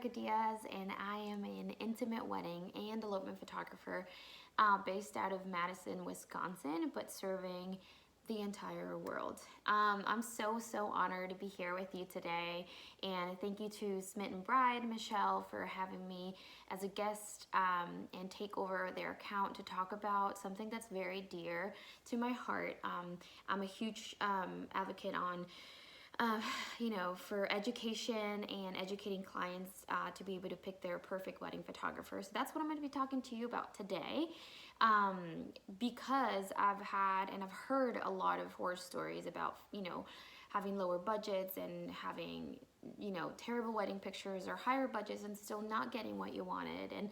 Erica Diaz, and I am an intimate wedding and elopement photographer based out of Madison, Wisconsin, but serving the entire world. I'm so honored to be here with you today, and thank you to Smitten Bride, Michelle, for having me as a guest and take over their account to talk about something that's very dear to my heart. I'm a huge advocate on uh, for education and educating clients to be able to pick their perfect wedding photographer. So that's what I'm going to be talking to you about today. Um, because I've had and I've heard a lot of horror stories about, having lower budgets and having, terrible wedding pictures or higher budgets and still not getting what you wanted. And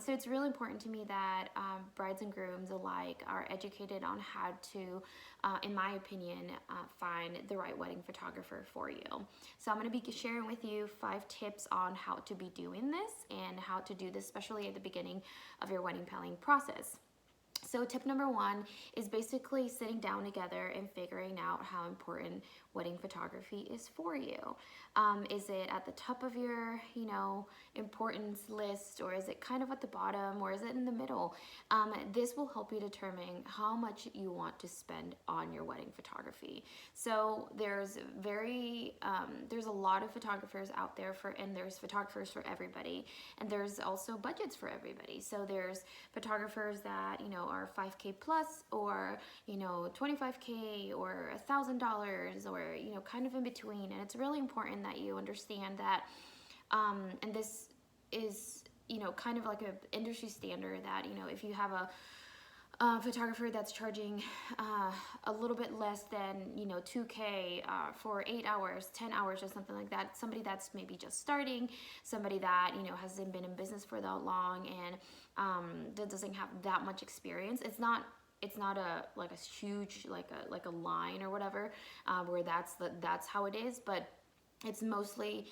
so it's really important to me that brides and grooms alike are educated on how to, in my opinion, find the right wedding photographer for you. So I'm going to be sharing with you 5 tips on how to be doing this and how to do this, especially at the beginning of your wedding planning process. So tip number 1 is basically sitting down together and figuring out how important wedding photography is for you. Is it at the top of your, importance list, or is it kind of at the bottom, or is it in the middle? This will help you determine how much you want to spend on your wedding photography. So there's a lot of photographers out there and there's photographers for everybody, and there's also budgets for everybody. So there's photographers that are $5K plus, or 25K, or $1,000, or kind of in between. And it's really important that you understand that, and this is kind of like an industry standard, that if you have a photographer that's charging a little bit less than 2K for 8 hours, 10 hours, or something like that, somebody that's maybe just starting, somebody that hasn't been in business for that long, and that doesn't have that much experience, it's not a like a huge like a line or whatever, where that's how it is, but it's mostly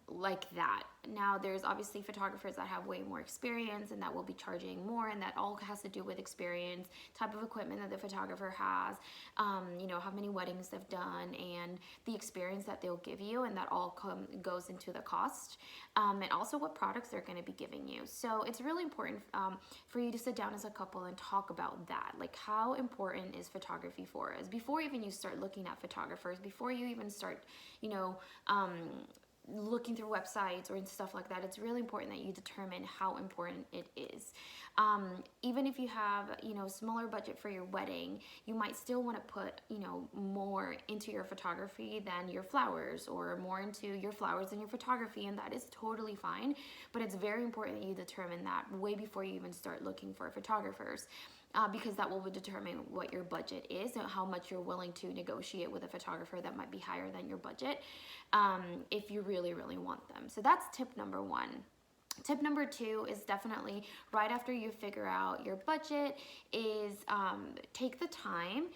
like that. Now, there's obviously photographers that have way more experience and that will be charging more, and that all has to do with experience, type of equipment that the photographer has, how many weddings they've done, and the experience that they'll give you, and that all goes into the cost, and also what products they're going to be giving you. So it's really important for you to sit down as a couple and talk about that. Like, how important is photography for us? Before even you start looking at photographers, before you even start, looking through websites or stuff like that, it's really important that you determine how important it is. Even if you have smaller budget for your wedding, you might still want to put more into your photography than your flowers, or more into your flowers than your photography, and that is totally fine. But it's very important that you determine that way before you even start looking for photographers. Because that will determine what your budget is and how much you're willing to negotiate with a photographer that might be higher than your budget, if you really want them. So that's tip number 1. Tip number 2 is definitely right after you figure out your budget is take the time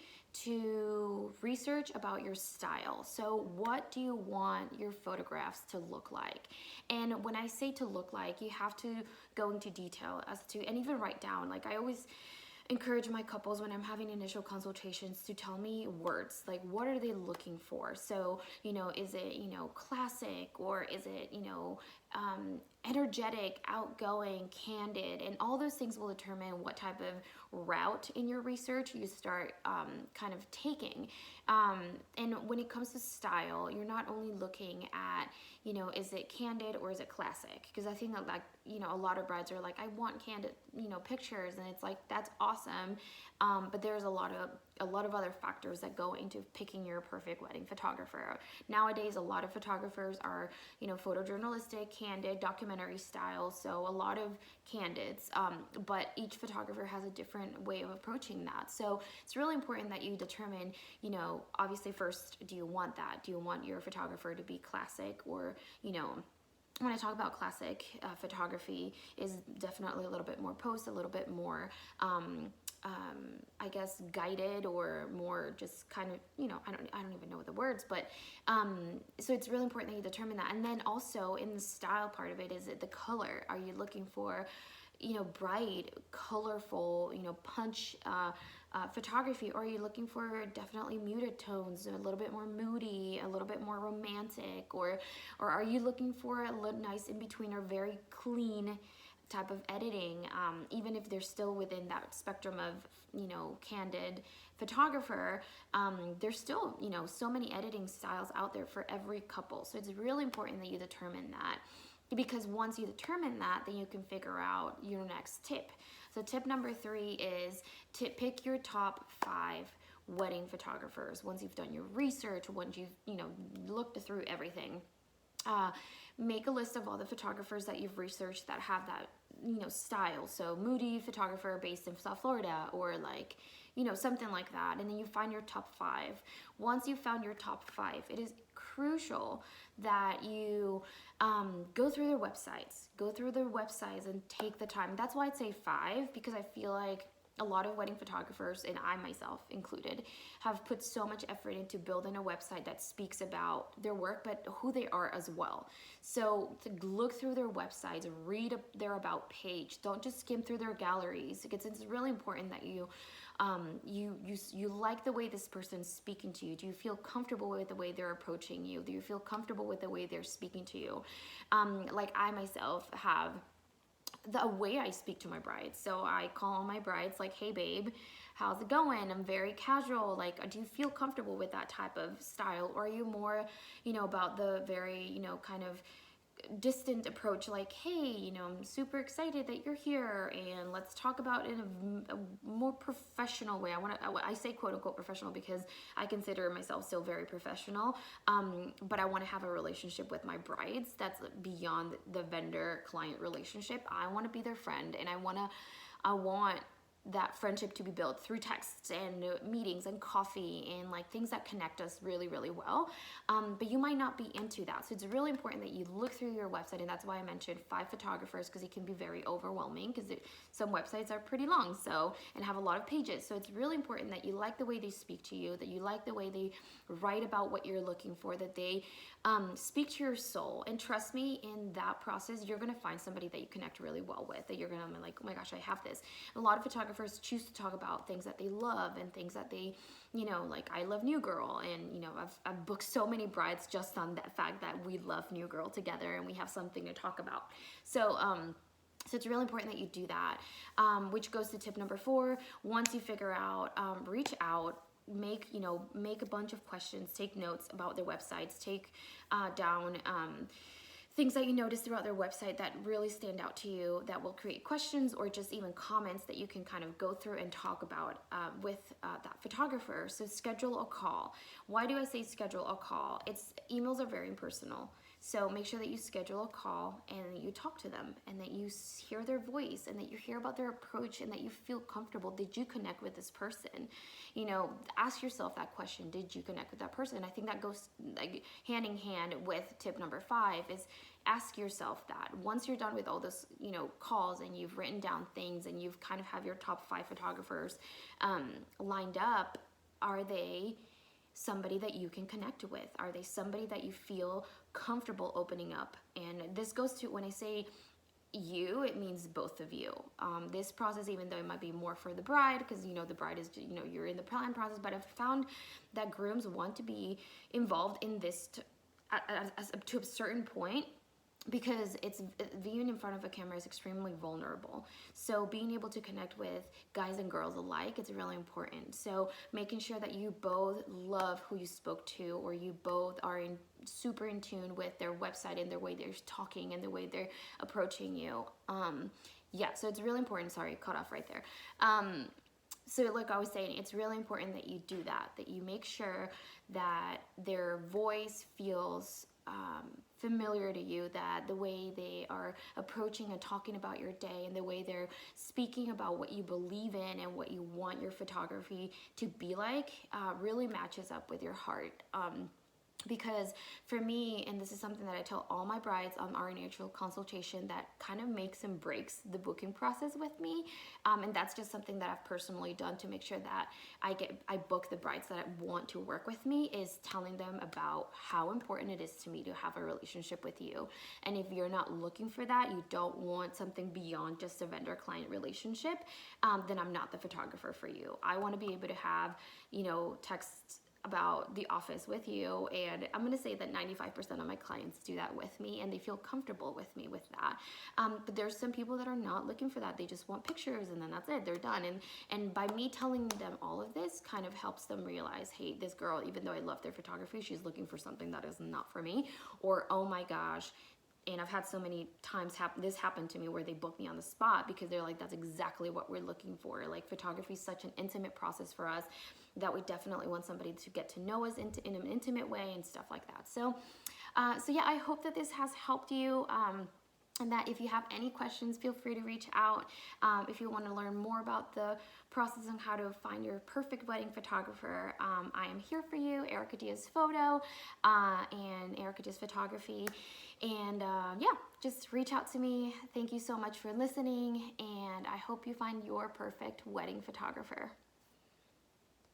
to research about your style. So what do you want your photographs to look like? And when I say to look like, you have to go into detail as to, and even write down, like I always encourage my couples when I'm having initial consultations to tell me words, like what are they looking for? So, is it, classic, or is it, energetic, outgoing, candid, and all those things will determine what type of route in your research you start kind of taking. And when it comes to style, you're not only looking at, is it candid or is it classic? Because I think that, like, a lot of brides are like, I want candid, pictures, and it's like, that's awesome. But there's a lot of other factors that go into picking your perfect wedding photographer. Nowadays, a lot of photographers are, photojournalistic, candid, documentary style, so a lot of candids, but each photographer has a different way of approaching that. So it's really important that you determine, obviously first, do you want that? Do you want your photographer to be classic, or, when I talk about classic photography, is definitely a little bit more post, a little bit more, I guess, guided, or more just kind of, I don't even know the words, but so it's really important that you determine that. And then also in the style part of it, is it the color? Are you looking for bright, colorful, punch photography, or are you looking for definitely muted tones, a little bit more moody, a little bit more romantic, or are you looking for a little nice in between or very clean type of editing, even if they're still within that spectrum of, you know, candid photographer, there's still, you know, so many editing styles out there for every couple. So it's really important that you determine that, because once you determine that, then you can figure out your next tip. So tip number 3 is to pick your top 5 wedding photographers. Once you've done your research, once you've, you know, looked through everything, make a list of all the photographers that you've researched that have that, you know, style. So moody photographer based in South Florida, or like, you know, something like that. And then you find your top 5. Once you've found your top 5, it is crucial that you go through their websites and take the time. That's why I'd say 5, because I feel like a lot of wedding photographers, and I myself included, have put so much effort into building a website that speaks about their work, but who they are as well. So to look through their websites, read their about page. Don't just skim through their galleries, because it's really important that you like the way this person's speaking to you. Do you feel comfortable with the way they're approaching you? Do you feel comfortable with the way they're speaking to you? Like I myself have the way I speak to my brides. So I call my brides like, hey babe, how's it going? I'm very casual. Like, do you feel comfortable with that type of style? Or are you more, you know, about the very, you know, kind of distant approach, like, hey, you know, I'm super excited that you're here, and let's talk about it in a more professional way. I say quote unquote professional because I consider myself still very professional, but I want to have a relationship with my brides that's beyond the vendor client relationship. I want to be their friend, and I want that friendship to be built through texts and meetings and coffee and like things that connect us really, really well. But you might not be into that. So it's really important that you look through your website. And that's why I mentioned 5 photographers, because it can be very overwhelming, because some websites are pretty long, and have a lot of pages. So it's really important that you like the way they speak to you, that you like the way they write about what you're looking for, that they speak to your soul. And trust me, in that process, you're going to find somebody that you connect really well with, that you're going to be like, oh my gosh, I have this. A lot of photographers choose to talk about things that they love and things that they, you know, like I love New Girl, and you know, I've booked so many brides just on that fact that we love New Girl together and we have something to talk about. So it's really important that you do that, which goes to tip number 4. Once you figure out, reach out, make a bunch of questions, take notes about their websites, take down things that you notice throughout their website that really stand out to you, that will create questions or just even comments that you can kind of go through and talk about with that photographer. So schedule a call. Why do I say schedule a call? Emails are very impersonal. So make sure that you schedule a call and that you talk to them, and that you hear their voice, and that you hear about their approach, and that you feel comfortable. Did you connect with this person? You know, ask yourself that question. Did you connect with that person? I think that goes like hand in hand with tip number 5, is ask yourself that. Once you're done with all this, you know, calls, and you've written down things, and you've kind of have your top 5 photographers lined up, are they somebody that you can connect with? Are they somebody that you feel comfortable opening up? And this goes to, when I say you, it means both of you. This process, even though it might be more for the bride, because, you know, the bride is, you know, you're in the plan process, but I've found that grooms want to be involved in this to a certain point, because it's viewing in front of a camera is extremely vulnerable. So being able to connect with guys and girls alike, it's really important. So making sure that you both love who you spoke to, or you both are super in tune with their website and their way they're talking and the way they're approaching you. So it's really important. Sorry, cut off right there. So like I was saying, it's really important that you do that you make sure that their voice feels familiar to you, that the way they are approaching and talking about your day, and the way they're speaking about what you believe in and what you want your photography to be like, really matches up with your heart. Because for me, and this is something that I tell all my brides on our initial consultation, that kind of makes and breaks the booking process with me. And that's just something that I've personally done to make sure that I book the brides that want to work with me, is telling them about how important it is to me to have a relationship with you. And if you're not looking for that, you don't want something beyond just a vendor-client relationship, then I'm not the photographer for you. I want to be able to have, text about the office with you, and I'm going to say that 95% of my clients do that with me, and they feel comfortable with me with that. But there's some people that are not looking for that. They just want pictures, and then that's it, they're done. And by me telling them all of this kind of helps them realize, hey, this girl, even though I love their photography, she's looking for something that is not for me. Or, oh my gosh, and I've had so many times this happened to me where they book me on the spot because they're like, that's exactly what we're looking for. Like, photography is such an intimate process for us that we definitely want somebody to get to know us in an intimate way and stuff like that. So yeah, I hope that this has helped you. And that if you have any questions, feel free to reach out. If you want to learn more about the process on how to find your perfect wedding photographer, I am here for you, Erica Diaz Photo and Erica Diaz Photography. And yeah, just reach out to me. Thank you so much for listening, and I hope you find your perfect wedding photographer.